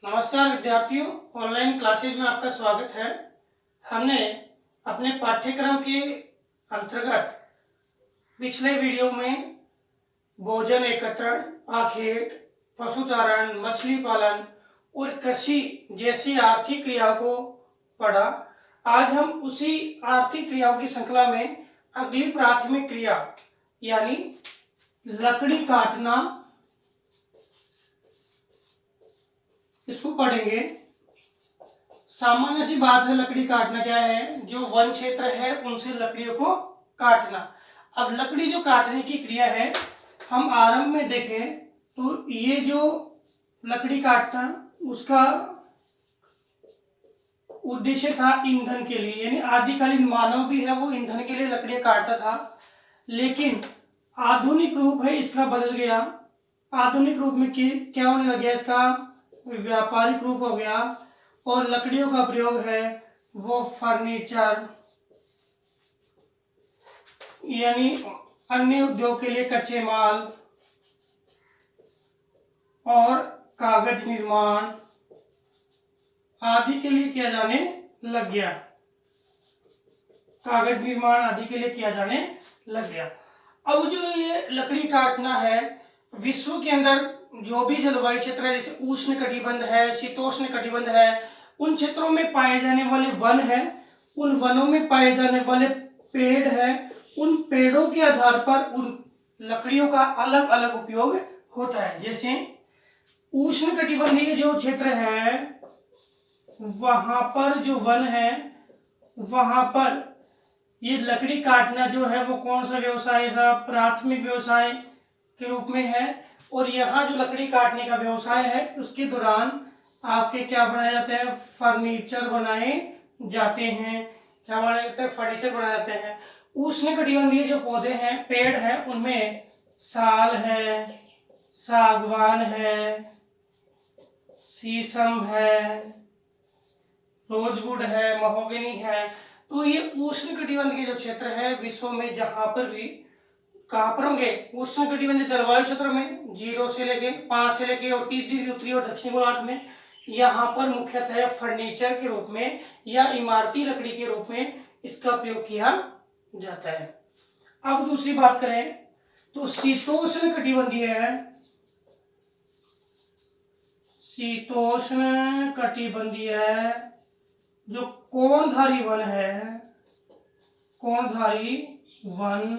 नमस्कार विद्यार्थियों, online classes में आपका स्वागत है। हमने अपने पाठ्यक्रम के अंतर्गत पिछले वीडियो में भोजन एकत्रण, आखेट, पशुचारण, मछली पालन और कृषि जैसी आर्थिक क्रियाओं को पढ़ा। आज हम उसी आर्थिक क्रियाओं की श्रृंखला में अगली प्राथमिक क्रिया यानी लकड़ी काटना इसको पढ़ेंगे। सामान्य सी बात है, लकड़ी काटना क्या है? जो वन क्षेत्र है उनसे लकड़ियों को काटना। अब लकड़ी जो काटने की क्रिया है, हम आरंभ में देखें तो ये जो लकड़ी काटना उसका उद्देश्य था ईंधन के लिए, यानी आदिकालीन मानव भी है वो ईंधन के लिए लकड़ियां काटता था। लेकिन आधुनिक रूप है इसका बदल गया। आधुनिक रूप में क्या होने लग गया? इसका व्यापारिक रूप हो गया और लकड़ियों का प्रयोग है वो फर्नीचर यानी अन्य उद्योग के लिए कच्चे माल और कागज निर्माण आदि के लिए किया जाने लग गया। कागज निर्माण आदि के लिए किया जाने लग गया। अब जो ये लकड़ी काटना है, विश्व के अंदर जो भी जलवायु क्षेत्र है, जैसे उष्ण कटिबंध है, शीतोष्ण कटिबंध है, उन क्षेत्रों में पाए जाने वाले वन है, उन वनों में पाए जाने वाले पेड़ है, उन पेड़ों के आधार पर उन लकड़ियों का अलग अलग उपयोग होता है। जैसे उष्ण कटिबंधीय जो क्षेत्र है वहां पर जो वन है वहां पर ये लकड़ी काटना जो है वो कौन सा व्यवसाय था? प्राथमिक व्यवसाय के रूप में है। और यहाँ जो लकड़ी काटने का व्यवसाय है उसके दौरान आपके क्या बनाए जाते हैं? फर्नीचर बनाए जाते हैं। क्या बनाए जाते हैं? फर्नीचर बनाए जाते हैं। उष्ण कटिबंधीय जो पौधे हैं, पेड़ है, उनमें साल है, सागवान है, शीशम है, रोजवुड है, महोगनी है। तो ये उष्ण कटिबंध के जो क्षेत्र है विश्व में जहां पर भी कहां पर होंगे? उष्ण कटिबंधीय जलवायु क्षेत्र में 0 से लेके 5 से लेके और 30 डिग्री उत्तरी और दक्षिणी गोलार्ध में यहाँ पर मुख्यतः फर्नीचर के रूप में या इमारती लकड़ी के रूप में इसका प्रयोग किया जाता है। अब दूसरी बात करें तो शीतोष्ण कटिबंधीय है। शीतोष्ण कटिबंधीय जो कोणधारी वन है, कोणधारी वन,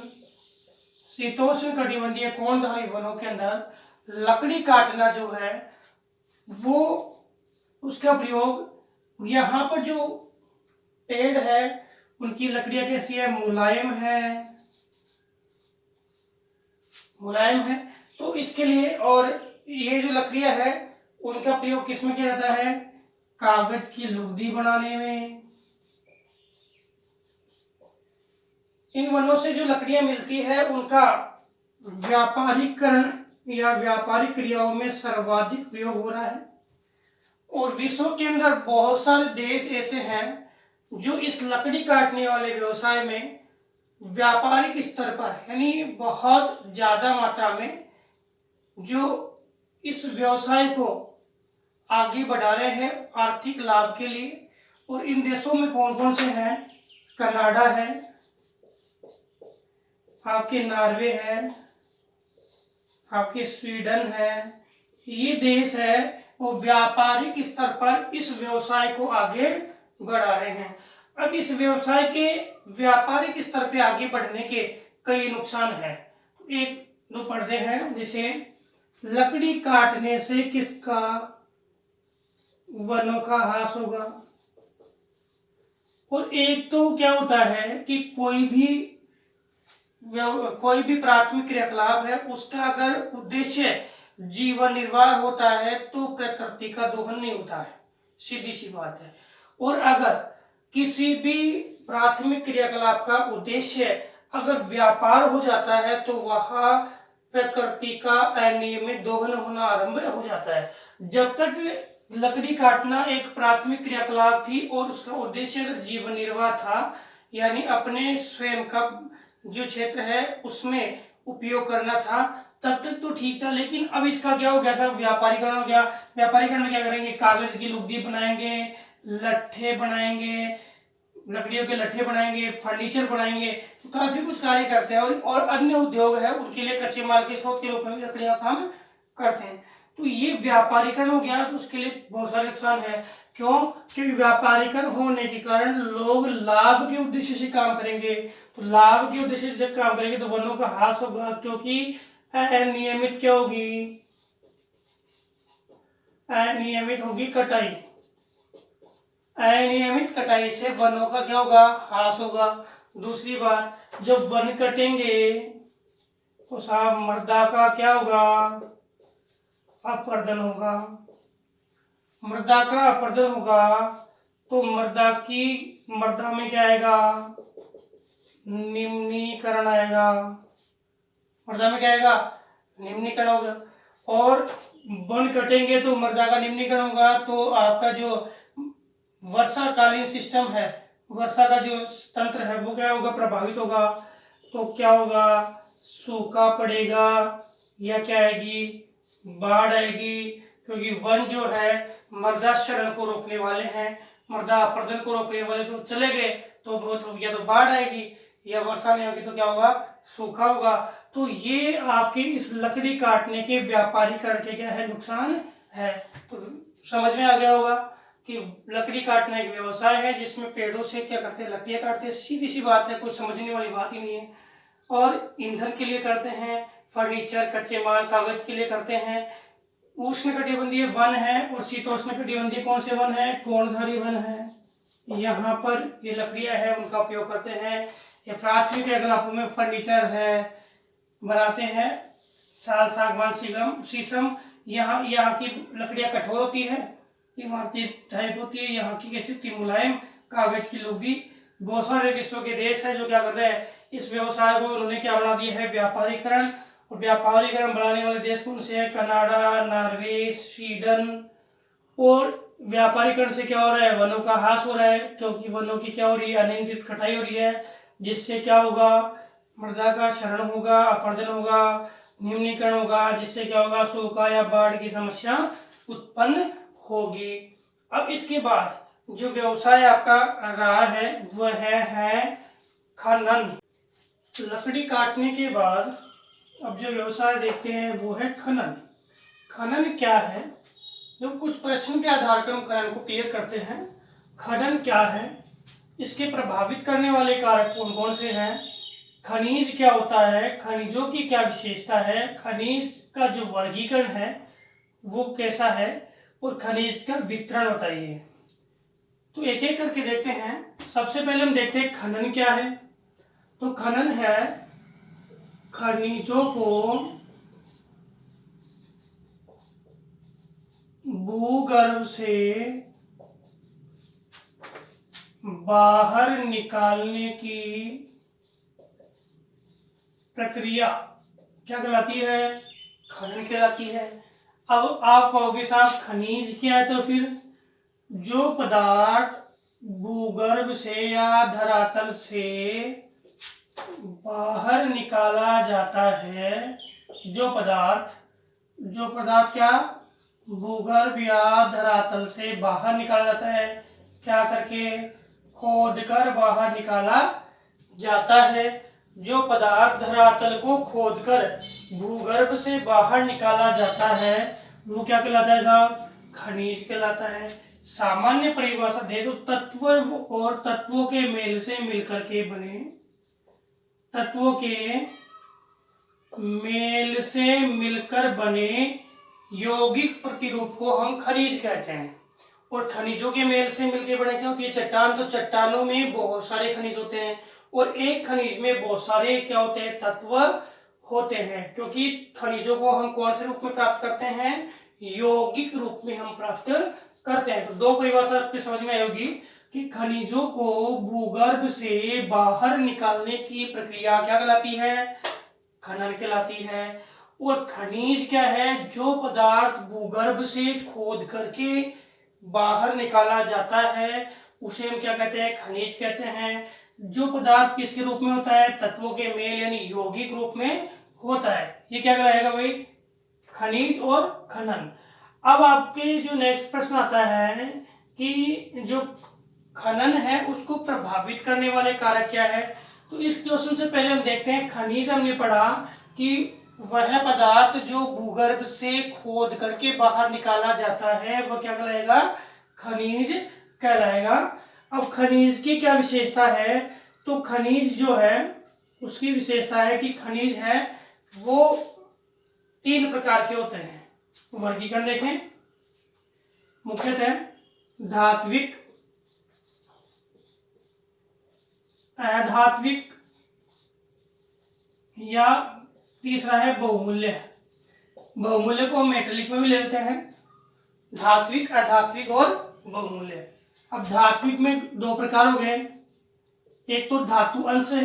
शीतोष्ण कटिबंधीय कोणधारी वनों के अंदर लकड़ी काटना जो है वो उसका प्रयोग, यहाँ पर जो पेड़ है उनकी लकड़ियां कैसी है? मुलायम है, मुलायम है। तो इसके लिए, और ये जो लकड़ियां है उनका प्रयोग किस में किया जाता है? कागज की लुगदी बनाने में। इन वनों से जो लकड़ियां मिलती है उनका व्यापारीकरण या व्यापारिक क्रियाओं में सर्वाधिक प्रयोग हो रहा है। और विश्व के अंदर बहुत सारे देश ऐसे हैं जो इस लकड़ी काटने वाले व्यवसाय में व्यापारिक स्तर पर यानी बहुत ज्यादा मात्रा में जो इस व्यवसाय को आगे बढ़ा रहे हैं आर्थिक लाभ के लिए। और इन देशों में कौन कौन से हैं? कनाडा है, आपके नॉर्वे है, आपके स्वीडन है। ये देश है वो व्यापारिक स्तर पर इस व्यवसाय को आगे बढ़ा रहे हैं। अब इस व्यवसाय के व्यापारिक स्तर पे आगे बढ़ने के कई नुकसान हैं। एक दो पढ़ते हैं, जैसे लकड़ी काटने से किसका? वनों का ह्रास होगा। और एक तो क्या होता है कि कोई भी प्राथमिक क्रियाकलाप है उसका अगर उद्देश्य जीवन निर्वाह होता है तो प्रकृति का दोहन नहीं होता है, सीधी सी बात है। और अगर किसी भी प्राथमिक क्रियाकलाप का उद्देश्य अगर व्यापार हो जाता है तो वह प्रकृति का अनियमित दोहन होना आरंभ हो जाता है। जब तक लकड़ी काटना एक प्राथमिक क्रियाकलाप थी और उसका उद्देश्य अगर जीवन निर्वाह था, यानी अपने स्वयं का जो क्षेत्र है उसमें उपयोग करना था तब तक तो ठीक था, लेकिन अब इसका क्या हो गया, सब व्यापारीकरण हो गया। व्यापारीकरण में क्या करेंगे, कागज की लुगदी बनाएंगे, लट्ठे बनाएंगे, लकड़ियों के लट्ठे बनाएंगे, फर्नीचर बनाएंगे, तो काफी कुछ कार्य करते हैं। और अन्य उद्योग है उनके लिए कच्चे माल के स्रोत के रूप में भी लकड़ियां काम करते हैं। तो ये व्यापारीकरण हो गया, तो उसके लिए बहुत सारे नुकसान है। क्यों? क्योंकि व्यापारीकरण होने के कारण लोग लाभ के उद्देश्य से काम करेंगे, तो लाभ के उद्देश्य से काम करेंगे तो वनों का ह्रास होगा, क्योंकि अनियमित क्या होगी, अनियमित होगी कटाई। अनियमित कटाई से वनों का क्या होगा, ह्रास होगा। दूसरी बात, जब वन कटेंगे तो साहब मृदा का क्या होगा, अपरदन होगा। मृदा का अपरदन होगा तो मृदा में क्या आएगा, निम्नीकरण आएगा। मृदा में क्या आएगा, निम्नीकरण होगा। और वन कटेंगे तो मृदा का निम्नीकरण होगा, तो आपका जो वर्षाकालीन सिस्टम है, वर्षा का जो तंत्र है वो क्या होगा, प्रभावित होगा। तो क्या होगा, सूखा पड़ेगा या क्या आएगी, बाढ़ आएगी। क्योंकि वन जो है मृदा क्षरण को रोकने वाले हैं, मृदा अपरदन को रोकने वाले, जो चले गए तो बहुत हो गया, तो बाढ़ आएगी, या वर्षा नहीं होगी तो क्या होगा, सूखा होगा। तो ये आपके इस लकड़ी काटने के व्यापारीकरण के क्या है, नुकसान है। तो समझ में आ गया होगा कि लकड़ी काटना एक व्यवसाय है जिसमें पेड़ों से क्या करते हैं, लकड़ियां काटते हैं। सीधी सी बात है, कुछ समझने वाली बात ही नहीं है। और ईंधन के लिए करते हैं, फर्नीचर, कच्चे माल, कागज के लिए करते हैं। उष्णकटिबंधीय वन है और शीतोष्णकटिबंधीय कौन से वन है, कोणधारी वन है। यहाँ पर ये लकड़ियां है उनका उपयोग करते हैं। ये प्राथमिक इलाकों में फर्नीचर है बनाते हैं, साल, सागवान, शीशम। यहाँ की लकड़ियां कठोर होती है, इमारती टाइप होती है। यहाँ की कैसी होती है, मुलायम। कागज की लुगदी। बहुत सारे विश्व के देश है जो क्या कर रहे हैं, इस व्यवसाय को उन्होंने क्या बना दिया है, व्यापारीकरण। और व्यापारीकरण बढ़ाने वाले देश कौन से हैं, कनाडा, नॉर्वे, स्वीडन। और व्यापारीकरण से क्या हो रहा है, वनों का ह्रास हो रहा है, क्योंकि वनों की क्या हो रही है, अनियंत्रित कटाई हो रही है, जिससे क्या होगा, मृदा का क्षरण होगा, अपरदन होगा, निम्नीकरण होगा, जिससे क्या होगा, सूखा या बाढ़ की समस्या उत्पन्न होगी। अब इसके बाद जो व्यवसाय आपका रहा है वह है खनन। लकड़ी काटने के बाद अब जो व्यवसाय देखते हैं वो है खनन। खनन क्या है, जो कुछ प्रश्न के आधार पर हम खनन को क्लियर करते हैं। खनन क्या है, इसके प्रभावित करने वाले कारक कौन कौन से हैं, खनिज क्या होता है, खनिजों की क्या विशेषता है, खनिज का जो वर्गीकरण है वो कैसा है, और खनिज का वितरण बताइए। तो एक एक करके देखते हैं। सबसे पहले हम देखते हैं खनन क्या है। तो खनन है खनिजों को भूगर्भ से बाहर निकालने की प्रक्रिया क्या कहलाती है, खनन कहलाती है। अब आप कहोगे साहब खनिज क्या है, तो फिर जो पदार्थ भूगर्भ से या धरातल से बाहर निकाला जाता है, जो पदार्थ क्या भूगर्भ या धरातल से बाहर निकाला जाता है, क्या करके, खोदकर बाहर निकाला जाता है। जो पदार्थ धरातल को खोदकर भूगर्भ से बाहर निकाला जाता है वो क्या कहलाता है साहब, खनिज कहलाता है। सामान्य परिभाषा दे तो तत्व और तत्वों के मेल से मिलकर के बने, तत्वों के मेल से मिलकर बने यौगिक प्रतिरूप को हम खनिज कहते हैं। और खनिजों के मेल से मिलकर बने क्या होती है, चट्टान। तो चट्टानों में बहुत सारे खनिज होते हैं और एक खनिज में बहुत सारे क्या होते हैं, तत्व होते हैं। क्योंकि खनिजों को हम कौन से रूप में प्राप्त करते हैं, यौगिक रूप में हम प्राप्त करते हैं। तो दो परिभाषा आपकी समझ में आएगी कि खनिजों को भूगर्भ से बाहर निकालने की प्रक्रिया क्या कहलाती है, खनन कहलाती है। और खनिज क्या है, जो पदार्थ भूगर्भ से खोद करके बाहर निकाला जाता है उसे हम क्या कहते हैं, खनिज कहते हैं। जो पदार्थ किसके रूप में होता है, तत्वों के मेल यानी यौगिक रूप में होता है। ये क्या कहलाएगा भाई? खनिज और खनन। अब आपके जो नेक्स्ट प्रश्न आता है कि जो खनन है उसको प्रभावित करने वाले कारक क्या है। तो इस क्वेश्चन से पहले हम देखते हैं, खनिज हमने पढ़ा कि वह पदार्थ जो भूगर्भ से खोद करके बाहर निकाला जाता है वह क्या कहलाएगा? खनिज कहलाएगा। अब खनिज की क्या विशेषता है? तो खनिज जो है उसकी विशेषता है कि खनिज है वो 3 प्रकार के होते हैं। वर्गीकरण देखें, मुख्यतः धात्विक, अधात्विक या तीसरा है बहुमूल्य। बहुमूल्य को हम मेटेलिक में भी ले लेते हैं, धात्विक, अधात्विक और बहुमूल्य। अब धात्विक में 2 प्रकार हो गए, एक तो धातु अंश है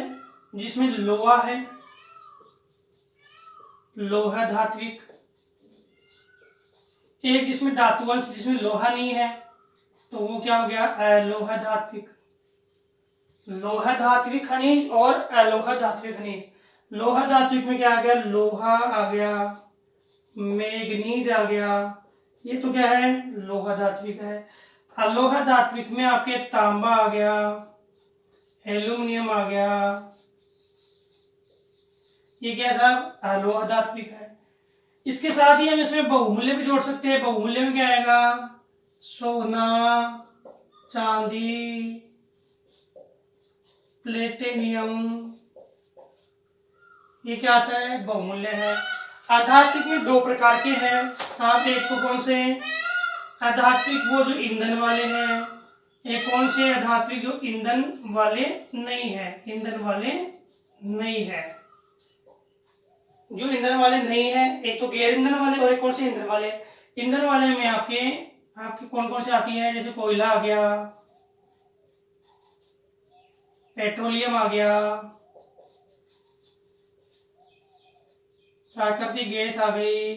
जिसमें लोहा है, लोहा धात्विक। एक जिसमें धातु अंश जिसमें लोहा नहीं है तो वो क्या हो गया? अलोहा धात्विक। लोहा धात्विक खनिज और अलोहा धात्विक खनिज। लोहा धात्विक में क्या आ गया? लोहा आ गया, मैग्नीज आ गया, ये तो क्या है? लोहा धात्विक है। अलोहा धात्विक में आपके तांबा आ गया, एल्यूमिनियम आ गया, ये क्या साहब? अलोहा धात्विक है। इसके साथ ही हम इसमें बहुमूल्य भी जोड़ सकते हैं। बहुमूल्य में क्या आएगा? सोना, चांदी, प्लेटिनियम, ये क्या आता है? बहुमूल्य है। अधात्विक में 2 प्रकार के हैं साहब, एक तो कौन से? अधात्विक वो जो ईंधन वाले हैं, एक कौन से? अधात्विक जो ईंधन वाले नहीं है, ईंधन वाले नहीं है, जो ईंधन वाले नहीं है। एक तो गैर ईंधन वाले और एक कौन से? ईंधन वाले। ईंधन वाले में आपके कौन कौन से आती है? जैसे कोयला आ गया, पेट्रोलियम आ गया, प्राकृतिक गैस आ गई,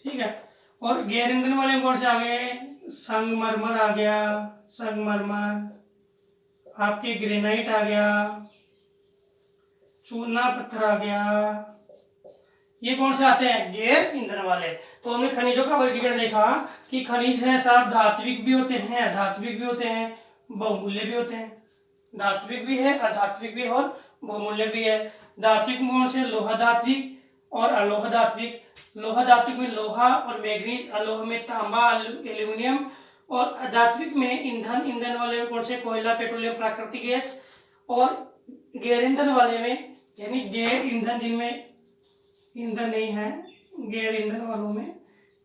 ठीक है। और गैर ईंधन वाले कौन से आ गए? संगमरमर आ गया, संगमरमर, आपके ग्रेनाइट आ गया, चूना पत्थर आ गया, ये कौन से आते हैं? गैर ईंधन वाले। तो हमने खनिजों का वर्गीकरण देखा कि खनिज है साहब धात्विक भी होते हैं, अधात्विक भी होते हैं, बहुमूल्य भी होते हैं। धात्विक भी है, अधात्विक भी और बहुमूल्य भी है। धात्विक में कौन से? लोहा धात्विक और अलोहा धात्विक। लोहा धात्विक में लोहा और मैग्नीज, अलोह में तांबा, एल्यूमिनियम, और अधात्विक में ईंधन, ईंधन वाले में कौन से? कोयला, पेट्रोलियम, प्राकृतिक गैस। और गैर ईंधन वाले में, यानी गैर ईंधन जिनमें ईंधन नहीं है, गैर ईंधन वालों में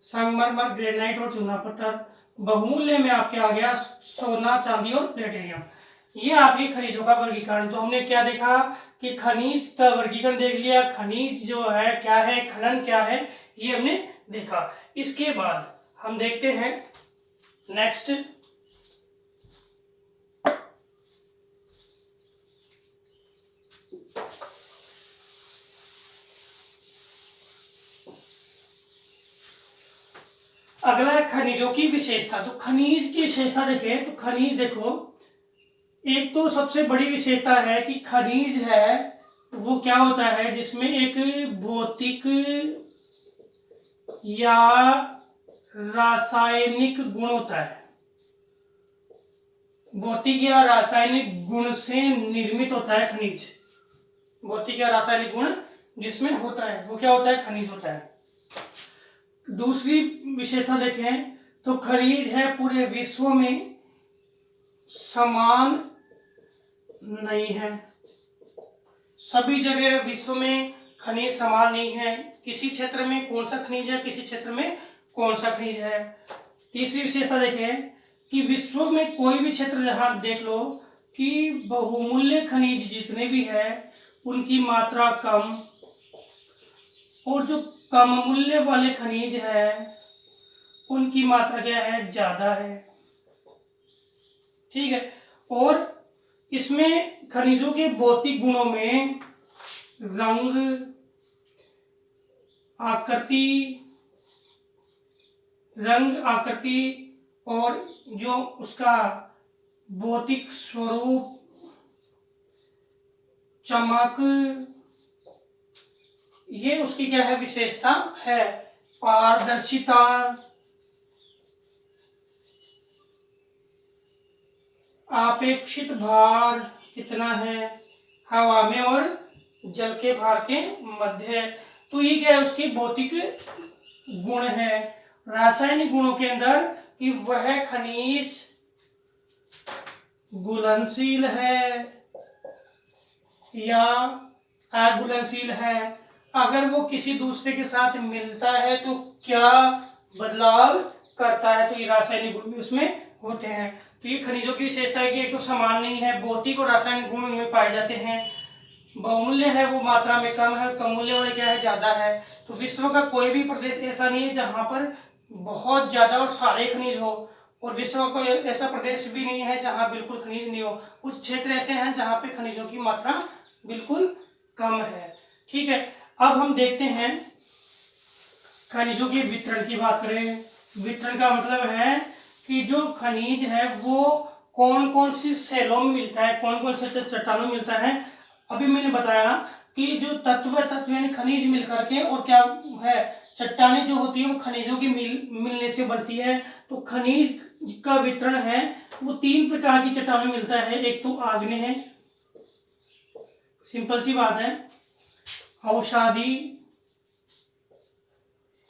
संगमरमर, ग्रेनाइट और चूना पत्थर। बहुमूल्य में आपके आ गया सोना, चांदी और प्लेटिनियम। ये आपके खनिजों का वर्गीकरण। तो हमने क्या देखा कि खनिज का वर्गीकरण देख लिया, खनिज जो है क्या है, खनन क्या है, ये हमने देखा। इसके बाद हम देखते हैं नेक्स्ट, अगला है खनिजों की विशेषता। तो खनिज की विशेषता देखें तो खनिज देखो, एक तो सबसे बड़ी विशेषता है कि खनिज है वो क्या होता है? जिसमें एक भौतिक या रासायनिक गुण होता है, भौतिक या रासायनिक गुण से निर्मित होता है खनिज। भौतिक या रासायनिक गुण जिसमें होता है वो क्या होता है? खनिज होता है। दूसरी विशेषता देखें तो खनिज है पूरे विश्व में समान नहीं है, सभी जगह विश्व में खनिज समान नहीं है। किसी क्षेत्र में कौन सा खनिज है, किसी क्षेत्र में कौन सा खनिज है। तीसरी विशेषता देखें कि विश्व में कोई भी क्षेत्र जहां देख लो कि बहुमूल्य खनिज जितने भी है उनकी मात्रा कम, और जो कम मूल्य वाले खनिज है उनकी मात्रा क्या है? ज्यादा है, ठीक है। और इसमें खनिजों के भौतिक गुणों में रंग, आकृति और जो उसका भौतिक स्वरूप, चमक, ये उसकी क्या है, विशेषता है। पारदर्शिता, आपेक्षित भार कितना है, हवा में और जल के भार के मध्य। तो ये क्या है, उसके भौतिक गुण है। रासायनिक गुणों के अंदर कि वह खनिज घुलनशील है या अघुलनशील है। अगर वो किसी दूसरे के साथ मिलता है तो क्या बदलाव करता है, तो ये रासायनिक गुण भी उसमें होते हैं। तो ये खनिजों की विशेषता है कि एक तो समान नहीं है, भौतिक और रासायनिक गुण उनमें पाए जाते हैं। बहुमूल्य है, वो मात्रा में कम है, कम मूल्य वाले क्या है, ज्यादा है। तो विश्व का कोई भी प्रदेश ऐसा नहीं है जहां पर बहुत ज्यादा और सारे खनिज हो, और विश्व का कोई ऐसा प्रदेश भी नहीं है जहां बिल्कुल खनिज नहीं हो। कुछ क्षेत्र ऐसे हैं जहां पे खनिजों की मात्रा बिल्कुल कम है। ठीक है, अब हम देखते हैं खनिजों के वितरण की बात करें। वितरण का मतलब है कि जो खनिज है वो कौन कौन सी सेलों में मिलता है, कौन कौन से चट्टानों में मिलता है। अभी मैंने बताया कि जो तत्व यानी खनिज मिलकर के और क्या है, चट्टानें जो होती है वो खनिजों की मिलने से बनती है। तो खनिज का वितरण है वो 3 प्रकार की चट्टानों में मिलता है। एक तो आग्नेय है, सिंपल सी बात है, अवसादी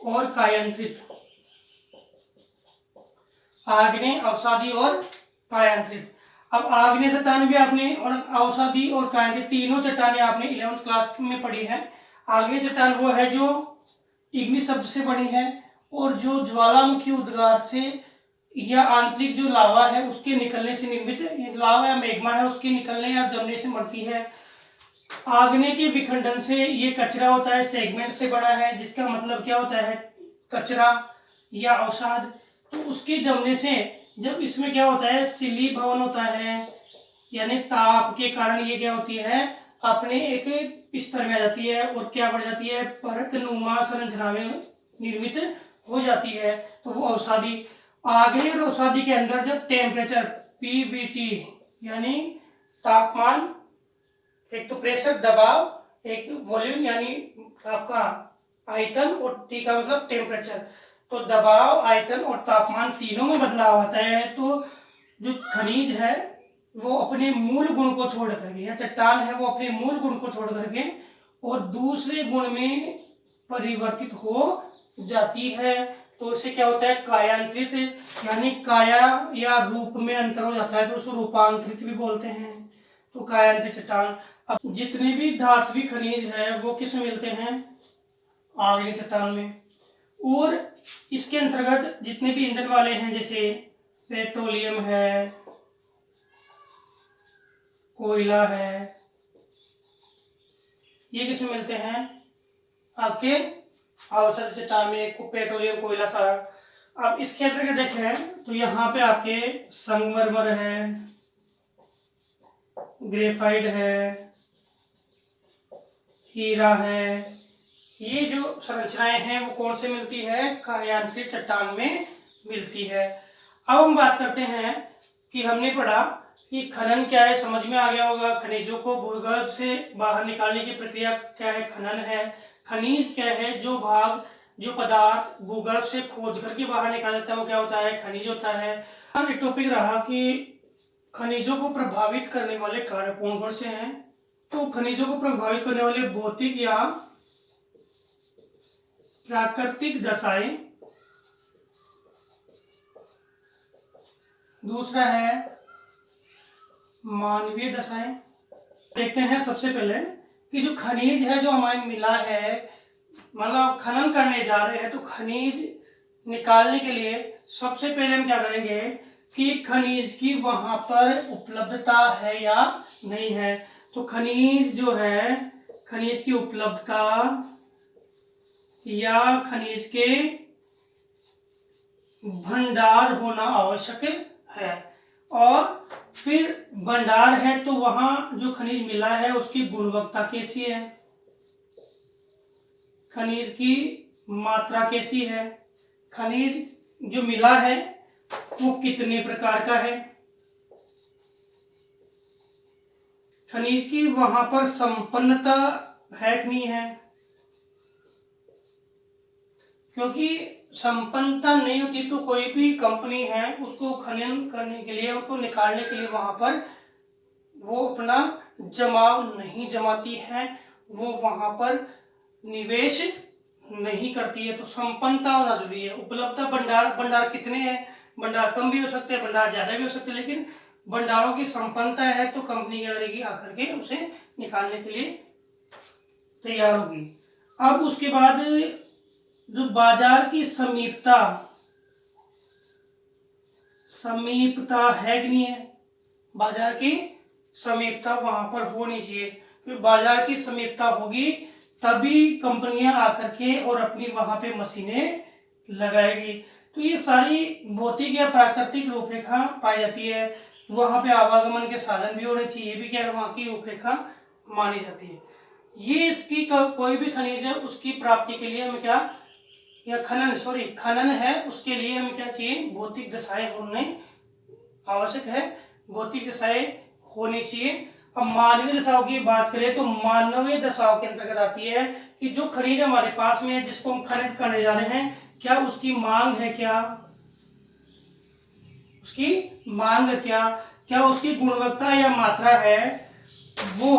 और कायांतरित। आग्नेय, अवसादी और कायांतरित। अब आग्नेय चट्टान भी आपने और अवसादी और कायांतरित तीनों चट्टानें आपने 11वीं क्लास में पढ़ी है। आग्नेय चट्टान वो है जो इग्नि शब्द से बनी है और जो ज्वालामुखी उद्गार से या आंतरिक जो लावा है उसके निकलने से निर्मित, लावा या मैग्मा है उसके निकलने या जमने से बनती है। आग्नेय के विखंडन से ये कचरा होता है, सेगमेंट से बड़ा है, जिसका मतलब क्या होता है, कचरा या अवसाद। तो उसके जमने से जब इसमें क्या होता है, शिली भवन होता है, यानी ताप के कारण ये क्या होती है, अपने एक स्तर में आ जाती है और क्या बढ़ जाती है, परत नुमा संरचना में निर्मित हो जाती है। तो वो अवसादी। आग्नेय और अवसादी के अंदर जब टेम्परेचर पीबीटी यानी तापमान, एक तो प्रेशर दबाव, एक वॉल्यूम यानी आपका आयतन, और टी का मतलब टेम्परेचर। तो दबाव, आयतन और तापमान तीनों में बदलाव आता है तो जो खनिज है वो अपने मूल गुण को छोड़ करके, या चट्टान है वो अपने मूल गुण को छोड़ करके और दूसरे गुण में परिवर्तित हो जाती है। तो उससे क्या होता है, कायांतरित, यानी काया या रूप में अंतर हो जाता है तो उसको रूपांतरित भी बोलते हैं। तो कायांतरित चट्टान। अब जितने भी धात्विक खनिज है वो किस में मिलते हैं, आग्नेय चट्टान में। और इसके अंतर्गत जितने भी ईंधन वाले हैं जैसे पेट्रोलियम है, कोयला है, ये किस में मिलते हैं, आपके अवसादी चट्टान में, पेट्रोलियम, कोयला सारा। अब इसके अंतर्गत देखें तो यहाँ पे आपके संगमरमर है, ग्रेफाइट है, हीरा है। ये जो संरचनाएं हैं वो कौन से मिलती है, कायांतरित चट्टान में मिलती है। अब हम बात करते हैं कि हमने पढ़ा कि खनन क्या है, समझ में आ गया होगा। खनिजों को भूगर्भ से बाहर निकालने की प्रक्रिया क्या है, खनन है। खनिज क्या है, जो भाग, जो पदार्थ भूगर्भ से खोद करके बाहर निकाला जाता है वो क्या होता है, खनिज होता है। और एक टॉपिक रहा कि खनिजों को प्रभावित करने वाले कारक कौन कौन से हैं। तो खनिजों को प्रभावित करने वाले भौतिक या प्राकृतिक दशाएं, दूसरा है मानवीय दशाएं। देखते हैं सबसे पहले कि जो खनिज है जो हमें मिला है, मतलब खनन करने जा रहे हैं तो खनिज निकालने के लिए सबसे पहले हम क्या करेंगे कि खनिज की वहां पर उपलब्धता है या नहीं है। तो खनिज जो है, खनिज की उपलब्धता या खनिज के भंडार होना आवश्यक है। और फिर भंडार है तो वहां जो खनिज मिला है उसकी गुणवत्ता कैसी है, खनिज की मात्रा कैसी है, खनिज जो मिला है वो कितने प्रकार का है, खनिज की वहां पर संपन्नता है कि नहीं है, क्योंकि संपन्नता नहीं होती तो कोई भी कंपनी है उसको खनन करने के लिए, उसको निकालने के लिए वहां पर वो अपना जमाव नहीं जमाती है, वो वहां पर निवेश नहीं करती है। तो संपन्नता होना जरूरी है। उपलब्धता, भंडार कितने हैं, भंडार कम भी हो सकते हैं, भंडार ज्यादा भी हो सकते हैं, लेकिन भंडारों की संपन्नता है तो कंपनी क्या करेगी, आकर के उसे निकालने के लिए तैयार होगी। अब उसके बाद जो बाजार की समीपता है कि नहीं है, बाजार की समीपता वहां पर होनी चाहिए, क्योंकि बाजार की समीपता होगी तभी कंपनियां आकर के और अपनी वहां पे मशीनें लगाएगी। तो ये सारी भौतिक या प्राकृतिक रूपरेखा पाई जाती है। वहां पे आवागमन के साधन भी होने चाहिए, ये भी क्या है, वहां की रूपरेखा मानी जाती है। ये इसकी कोई भी खनिज है उसकी प्राप्ति के लिए हमें क्या, या खनन है उसके लिए हमें क्या चाहिए, भौतिक दशाएं होने आवश्यक है, भौतिक दशाएं होनी चाहिए। अब मानवीय दशाओं की बात करें तो मानवीय दशाओं के अंतर्गत आती है कि जो खनिज हमारे पास में है, जिसको हम खनिज करने जा रहे हैं, क्या उसकी मांग है, क्या उसकी गुणवत्ता या मात्रा है। वो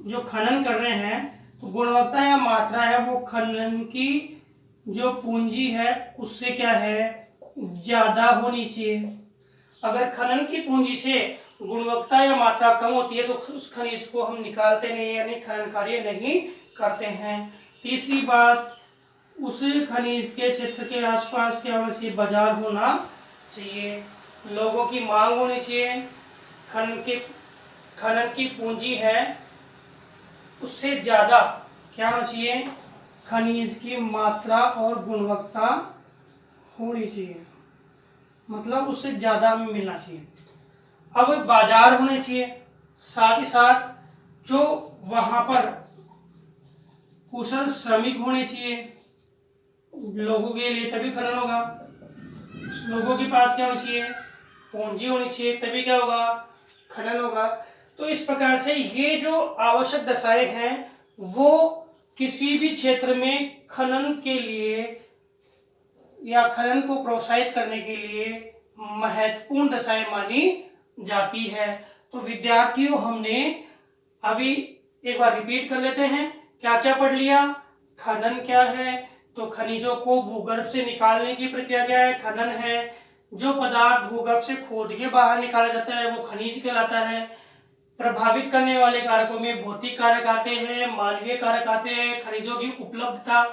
जो खनन कर रहे हैं तो गुणवत्ता या मात्रा है, वो खनन की जो पूंजी है उससे क्या है, ज्यादा होनी चाहिए। अगर खनन की पूंजी से गुणवत्ता या मात्रा कम होती है तो उस खनिज को हम निकालते नहीं, यानी खनन कार्य नहीं करते हैं। तीसरी बात, उस खनिज के क्षेत्र के आसपास क्या होना चाहिए, बाजार होना चाहिए, लोगों की मांग होनी चाहिए। खनन की पूंजी है उससे ज्यादा क्या होना चाहिए, खनिज की मात्रा और गुणवत्ता होनी चाहिए, मतलब उससे ज्यादा हमें मिलना चाहिए। अब बाजार होने चाहिए, साथ ही साथ जो वहां पर कुशल श्रमिक होने चाहिए, लोगों के लिए तभी खनन होगा। लोगों के पास क्या होनी चाहिए, पूंजी होनी चाहिए, तभी क्या होगा, खनन होगा। तो इस प्रकार से ये जो आवश्यक दशाएं हैं वो किसी भी क्षेत्र में खनन के लिए या खनन को प्रोत्साहित करने के लिए महत्वपूर्ण दशाएं मानी जाती है। तो विद्यार्थियों, हमने अभी एक बार रिपीट कर लेते हैं, क्या क्या पढ़ लिया। खनन क्या है, तो खनिजों को भूगर्भ से निकालने की प्रक्रिया क्या है, खनन है। जो पदार्थ भूगर्भ से खोद के बाहर निकाला जाता है वो खनिज कहलाता है। प्रभावित करने वाले कारकों में भौतिक कारक आते हैं, मानवीय कारक आते हैं, खनिजों की उपलब्धता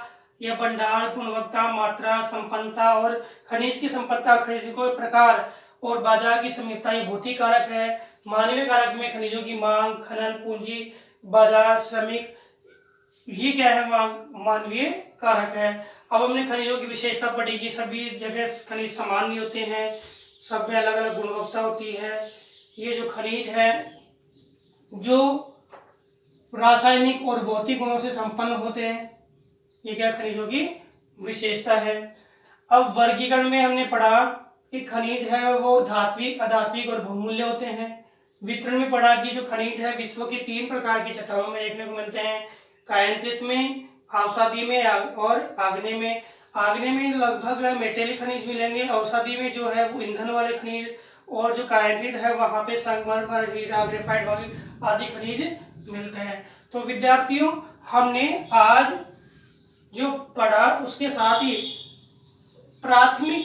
या भंडार, गुणवत्ता, मात्रा, संपन्नता और खनिज की संपन्नता, खनिज के प्रकार और बाजार की समीपता ये भौतिक कारक है। मानवीय कारक में खनिजों की मांग, खनन पूंजी, बाजार, श्रमिक, ये क्या है, मानवीय कारक है। अब हमने खनिजों की विशेषता पढ़ी कि सभी जगह खनिज समान नहीं होते हैं, सब में अलग अलग गुणवत्ता होती है। ये जो खनिज है जो रासायनिक और भौतिक गुणों से संपन्न होते हैं, ये क्या खनिजों की विशेषता है। अब वर्गीकरण में हमने पढ़ा कि खनिज है वो धात्विक, अधात्विक और बहुमूल्य होते हैं। वितरण में पढ़ा कि जो खनिज है विश्व के 3 प्रकार की चट्टानों में देखने को मिलते हैं, कायांतरित में, अवसादी में और आग्नेय में। आग्नेय में लगभग मेटेलिक खनिज मिलेंगे, अवसादी में जो है वो ईंधन वाले खनिज, और जो कायांतरित है वहां पे संगमरमर, हीरा, ग्रेफाइट आदि खनिज मिलते हैं। तो विद्यार्थियों, हमने आज जो पढ़ा उसके साथ ही प्राथमिक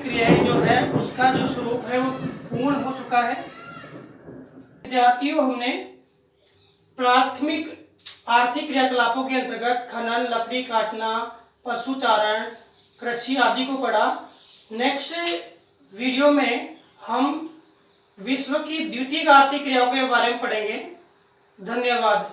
क्रियाएं जो है उसका जो स्वरूप है वो पूर्ण हो चुका है। विद्यार्थियों, हमने प्राथमिक आर्थिक क्रियाकलापों के अंतर्गत खनन, लकड़ी काटना, पशुचारण, कृषि आदि को पढ़ा। नेक्स्ट वीडियो में हम विश्व की द्वितीयक आर्थिक क्रियाओं के बारे में पढ़ेंगे। धन्यवाद।